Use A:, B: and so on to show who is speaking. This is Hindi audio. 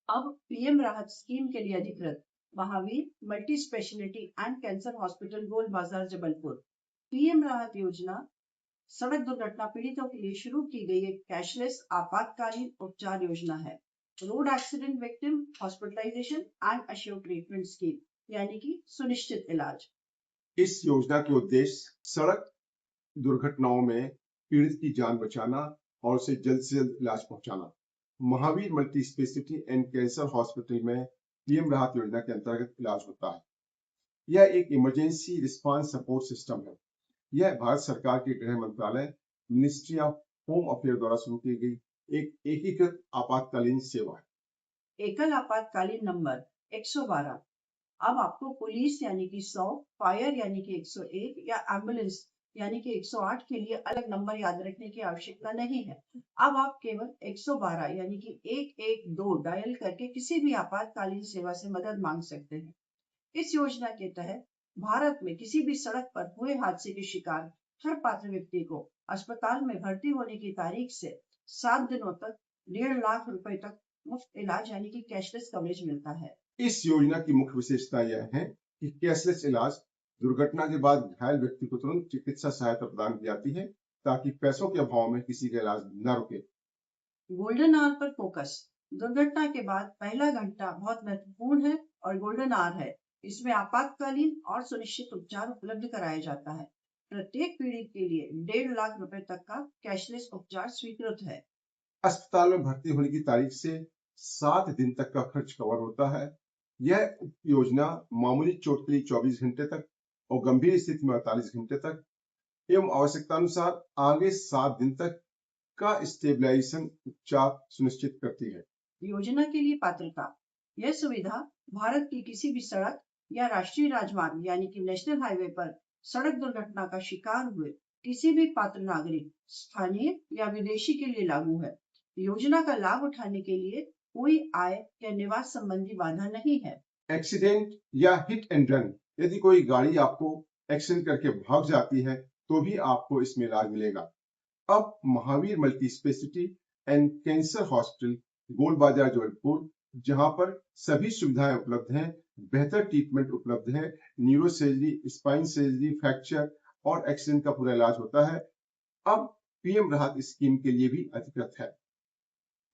A: अब पीएम राहत स्कीम के लिए अधिकृत Mahavir multi speciality and cancer hospital Gol Bazar Jabalpur. PM राहत योजना सड़क दुर्घटना पीड़ितों के लिए शुरू की गई एक कैशलेस आपातकालीन उपचार योजना है। Road accident victim hospitalisation and assured treatment scheme, यानी कि सुनिश्चित इलाज।
B: इस योजना के उद्देश्य सड़क दुर्घटनाओं में पीड़ित की जान बचाना और उसे जल्द से जल्द इलाज पहुंचाना। Mahavir multi speciality and cancer hospital में पीएम राहत योजना के अंतर्गत इलाज होता है। यह एक इमरजेंसी रिस्पांस सपोर्ट सिस्टम है। यह भारत सरकार के गृह मंत्रालय मिनिस्ट्री ऑफ होम अफेयर द्वारा शुरू की गई एक एकीकृत आपातकालीन सेवा है।
A: एकल आपातकालीन नंबर 112। अब आपको पुलिस यानी कि 100, फायर यानी कि 101 या एम्बुलेंस यानी कि 108 के लिए अलग नंबर याद रखने की आवश्यकता नहीं है। अब आप केवल 112 यानी कि 112 डायल करके किसी भी आपातकालीन सेवा से मदद मांग सकते हैं। इस योजना के तहत भारत में किसी भी सड़क पर हुए हादसे के शिकार हर पात्र व्यक्ति को अस्पताल में भर्ती होने की तारीख से 7 दिनों तक 1.5 लाख रुपए तक मुफ्त इलाज यानी कि कैशलेस कवरेज मिलता है।
B: इस योजना की मुख्य विशेषता यह है कि कैशलेस इलाज दुर्घटना के बाद घायल व्यक्ति को तुरंत चिकित्सा सहायता प्रदान की जाती है ताकि पैसों के अभाव में किसी का इलाज न रुके।
A: गोल्डन आवर पर फोकस। दुर्घटना के बाद पहला घंटा बहुत महत्वपूर्ण है और गोल्डन आवर है। इसमें आपातकालीन और सुनिश्चित उपचार उपलब्ध कराया जाता है। प्रत्येक पीड़ित के लिए 1.5 लाख रुपए तक का कैशलेस उपचार स्वीकृत है।
B: अस्पताल में भर्ती होने की तारीख से 7 दिन तक का खर्च कवर होता है। यह योजना मामूली चोट के लिए 24 घंटे तक और गंभीर स्थिति में 48 घंटे तक एवं आवश्यकता अनुसार आगे 7 दिन तक का स्टेबलाइजेशन उपचार सुनिश्चित करती है।
A: योजना के लिए पात्रता। यह सुविधा भारत की किसी भी सड़क या राष्ट्रीय राजमार्ग यानी कि नेशनल हाईवे पर सड़क दुर्घटना का शिकार हुए किसी भी पात्र नागरिक, स्थानीय या विदेशी के लिए लागू है। योजना का लाभ उठाने के लिए कोई आय या निवास संबंधी बाधा नहीं है।
B: एक्सीडेंट या हिट एंड रन, यदि कोई गाड़ी आपको एक्सीडेंट करके भाग जाती है तो भी आपको इसमें इलाज मिलेगा। अब Mahavir multi speciality and cancer hospital Gol Bazar Jabalpur, जहां पर सभी सुविधाएं उपलब्ध हैं, बेहतर ट्रीटमेंट उपलब्ध है, neuro surgery, spine surgery, fracture और एक्सीडेंट का पूरा इलाज होता है। अब पीएम राहत स्कीम के लिए भी अधिकृत है।